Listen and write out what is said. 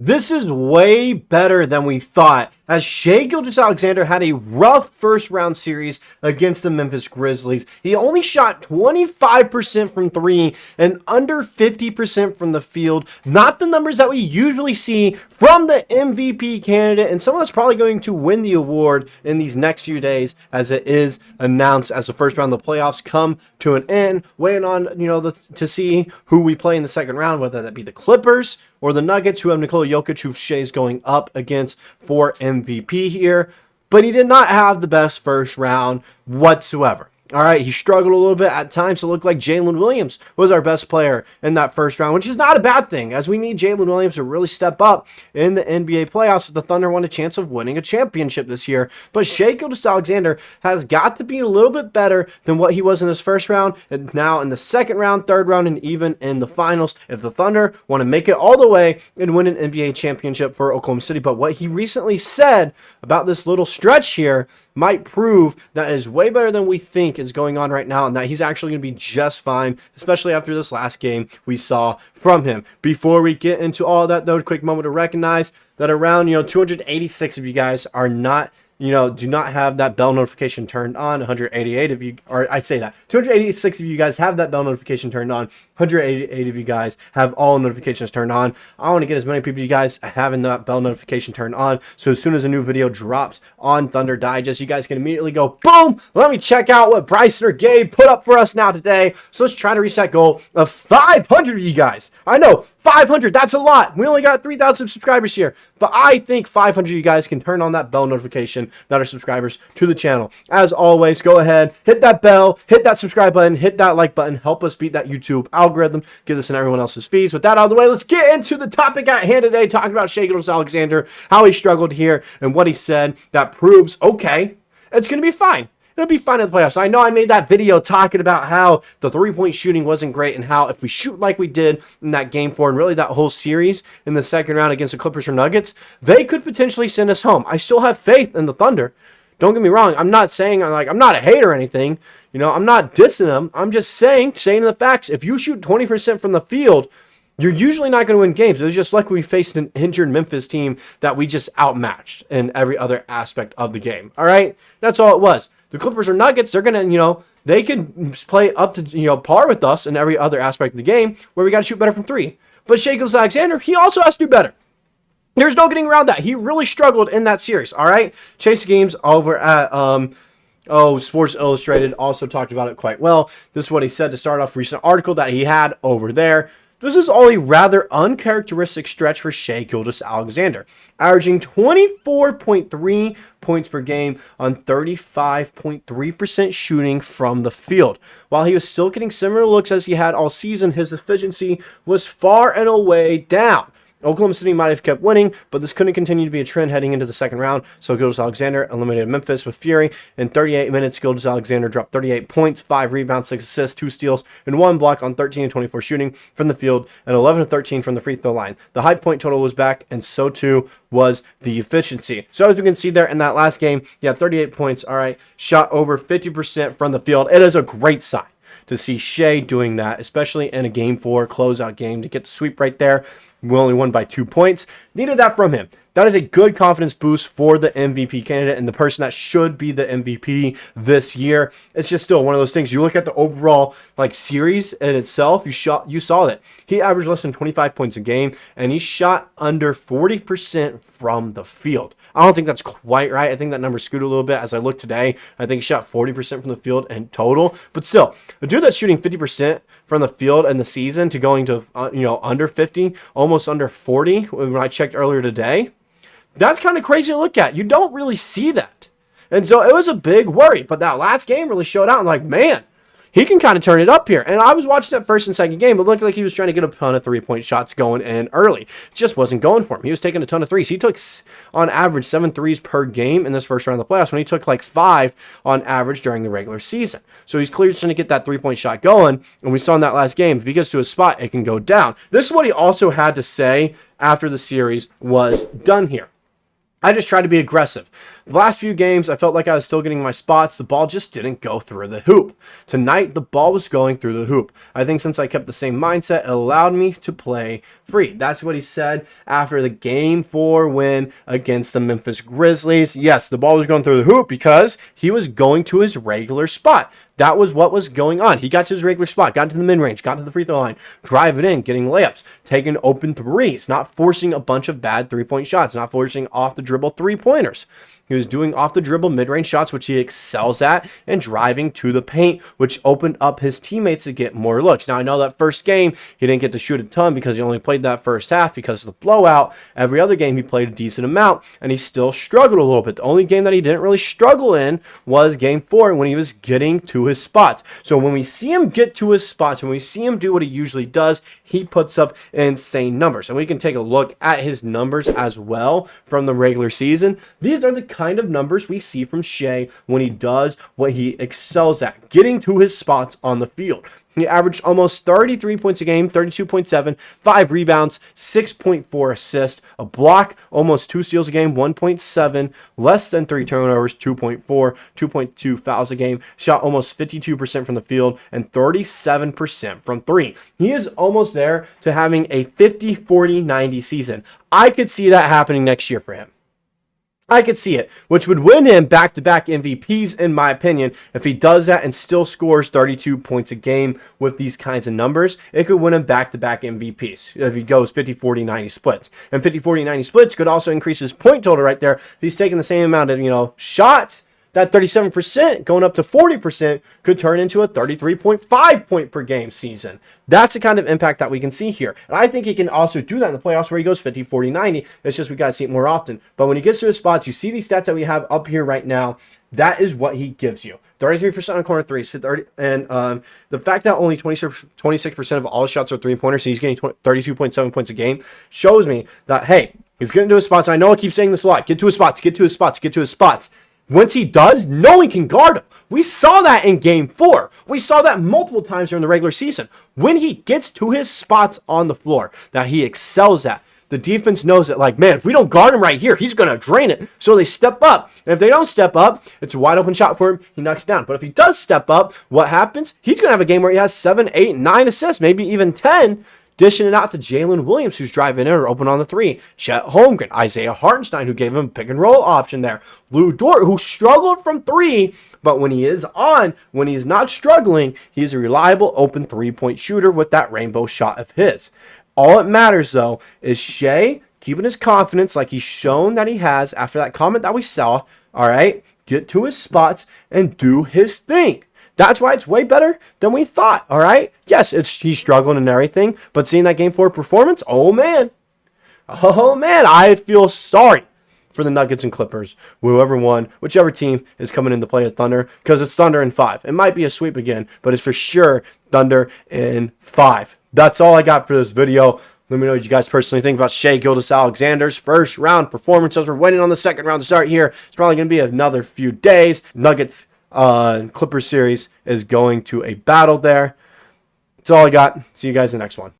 This is way better than we thought, as Shai Gilgeous-Alexander had a rough first-round series against the Memphis Grizzlies. He only shot 25% from three and under 50% from the field. Not the numbers that we usually see from the MVP candidate, and someone that's probably going to win the award in these next few days, as it is announced as the first round of the playoffs come to an end. Waiting on, to see who we play in the second round, whether that be the Clippers or the Nuggets, who have Nikola Jokic, who Shai's going up against for MVP here. But he did not have the best first round whatsoever. All right, he struggled a little bit at times. It looked like Jalen Williams was our best player in that first round, which is not a bad thing, as we need Jalen Williams to really step up in the NBA playoffs if the Thunder want a chance of winning a championship this year. But Shai Gilgeous-Alexander has got to be a little bit better than what he was in his first round, and now in the second round, third round, and even in the finals, if the Thunder want to make it all the way and win an NBA championship for Oklahoma City. But what he recently said about this little stretch here might prove that it is way better than we think is going on right now, and that he's actually going to be just fine, especially after this last game we saw from him. Before we get into all that, though, a quick moment to recognize that around 286 of you guys are not do not have that bell notification turned on. 188 of you, or I say that 286 of you guys have that bell notification turned on. 188 of you guys have all notifications turned on. I want to get as many people you guys having that bell notification turned on, so as soon as a new video drops on Thunder Digest, you guys can immediately go, boom, let me check out what Bryson or Gabe put up for us now today. So let's try to reach that goal of 500 of you guys. I know, 500, that's a lot. We only got 3,000 subscribers here, but I think 500 of you guys can turn on that bell notification that are subscribers to the channel. As always, go ahead, hit that bell, hit that subscribe button, hit that like button, help us beat that YouTube algorithm, get this in everyone else's feeds. With that out of the way, let's get into the topic at hand today, talking about Shai Gilgeous-Alexander, how he struggled here, and what he said that proves, okay, it's going to be fine. It'll be fine in the playoffs. I know I made that video talking about how the three-point shooting wasn't great, and how if we shoot like we did in that game 4 and really that whole series in the second round against the Clippers or Nuggets, they could potentially send us home. I still have faith in the Thunder. Don't get me wrong. I'm not saying I'm not a hater or anything. I'm not dissing them. I'm just saying the facts. If you shoot 20% from the field, you're usually not going to win games. It was just like we faced an injured Memphis team that we just outmatched in every other aspect of the game. All right? That's all it was. The Clippers or Nuggets, they're going to, they can play up to, par with us in every other aspect of the game, where we got to shoot better from three. But Shai Gilgeous-Alexander, he also has to do better. There's no getting around that. He really struggled in that series, all right? Chase Games over at Sports Illustrated also talked about it quite well. This is what he said to start off a recent article that he had over there. This is all a rather uncharacteristic stretch for Shai Gilgeous-Alexander, averaging 24.3 points per game on 35.3% shooting from the field. While he was still getting similar looks as he had all season, his efficiency was far and away down. Oklahoma City might have kept winning, but this couldn't continue to be a trend heading into the second round, so Gilgeous-Alexander eliminated Memphis with fury. In 38 minutes, Gilgeous-Alexander dropped 38 points, 5 rebounds, 6 assists, 2 steals, and 1 block on 13 and 24 shooting from the field, and 11 and 13 from the free throw line. The high point total was back, and so too was the efficiency. So as you can see there in that last game, he had 38 points, all right, shot over 50% from the field. It is a great sign to see Shai doing that, especially in a game 4 closeout game, to get the sweep right there. We only won by 2 points. Needed that from him. That is a good confidence boost for the MVP candidate and the person that should be the MVP this year. It's just still one of those things. You look at the overall series in itself, you saw that he averaged less than 25 points a game, and he shot under 40% from the field. I don't think that's quite right. I think that number scooted a little bit as I look today. I think he shot 40% from the field in total. But still, a dude that's shooting 50% from the field in the season to going to under 50, almost under 40 when I checked earlier today, that's kind of crazy to look at. You don't really see that. And so it was a big worry. But that last game really showed out. Man, he can kind of turn it up here. And I was watching that first and second game. It looked like he was trying to get a ton of three-point shots going in early. It just wasn't going for him. He was taking a ton of threes. He took, on average, 7 threes per game in this first round of the playoffs, when he took 5 on average during the regular season. So he's clearly trying to get that three-point shot going. And we saw in that last game, if he gets to a spot, it can go down. This is what he also had to say after the series was done here. I just tried to be aggressive. The last few games, I felt like I was still getting my spots. The ball just didn't go through the hoop. Tonight, the ball was going through the hoop. I think since I kept the same mindset, it allowed me to play free. That's what he said after the Game 4 win against the Memphis Grizzlies. Yes, the ball was going through the hoop because he was going to his regular spot. That was what was going on. He got to his regular spot, got to the mid-range, got to the free throw line, driving in, getting layups, taking open threes, not forcing a bunch of bad three-point shots, not forcing off the dribble three-pointers. He was doing off the dribble mid-range shots, which he excels at, and driving to the paint, which opened up his teammates to get more looks. Now, I know that first game, he didn't get to shoot a ton because he only played that first half because of the blowout. Every other game, he played a decent amount, and he still struggled a little bit. The only game that he didn't really struggle in was Game 4 when he was getting to his spots. So when we see him get to his spots, when we see him do what he usually does, he puts up insane numbers. And we can take a look at his numbers as well from the regular season. These are the kind of numbers we see from Shai when he does what he excels at, getting to his spots on the field. He averaged almost 33 points a game, 32.7, 5 rebounds, 6.4 assists, a block, almost 2 steals a game, 1.7, less than 3 turnovers, 2.4, 2.2 fouls a game, shot almost 52% from the field, and 37% from 3. He is almost there to having a 50-40-90 season. I could see that happening next year for him. I could see it, which would win him back-to-back MVPs, in my opinion. If he does that and still scores 32 points a game with these kinds of numbers, it could win him back-to-back MVPs if he goes 50-40-90 splits. And 50-40-90 splits could also increase his point total right there. If he's taking the same amount of, shots, that 37% going up to 40% could turn into a 33.5 point per game season. That's the kind of impact that we can see here. And I think he can also do that in the playoffs where he goes 50, 40, 90. It's just we got to see it more often. But when he gets to his spots, you see these stats that we have up here right now. That is what he gives you. 33% on corner threes. And the fact that only 26% of all his shots are three-pointers, so he's getting 32.7 points a game, shows me that, hey, he's getting to his spots. I know I keep saying this a lot. Get to his spots, get to his spots, get to his spots. Once he does, no one can guard him. We saw that in Game 4. We saw that multiple times during the regular season. When he gets to his spots on the floor that he excels at, the defense knows that, man, if we don't guard him right here, he's going to drain it. So they step up. And if they don't step up, it's a wide open shot for him. He knocks down. But if he does step up, what happens? He's going to have a game where he has 7, 8, 9 assists, maybe even 10. Dishing it out to Jalen Williams, who's driving in or open on the 3. Chet Holmgren, Isaiah Hartenstein, who gave him a pick and roll option there. Dort, who struggled from 3, but when he is on, when he's not struggling, he's a reliable open 3-point shooter with that rainbow shot of his. All that matters, though, is Shai keeping his confidence like he's shown that he has after that comment that we saw, all right? Get to his spots and do his thing. That's why it's way better than we thought, all right? Yes, he's struggling and everything, but seeing that Game 4 performance, oh, man, I feel sorry for the Nuggets and Clippers, whoever won, whichever team is coming into play at Thunder, because it's Thunder in 5. It might be a sweep again, but it's for sure Thunder in 5. That's all I got for this video. Let me know what you guys personally think about Shai Gilgeous-Alexander's first round performance as we're waiting on the second round to start here. It's probably going to be another few days. Nuggets Clippers series is going to a battle there. That's all I got. See you guys in the next one.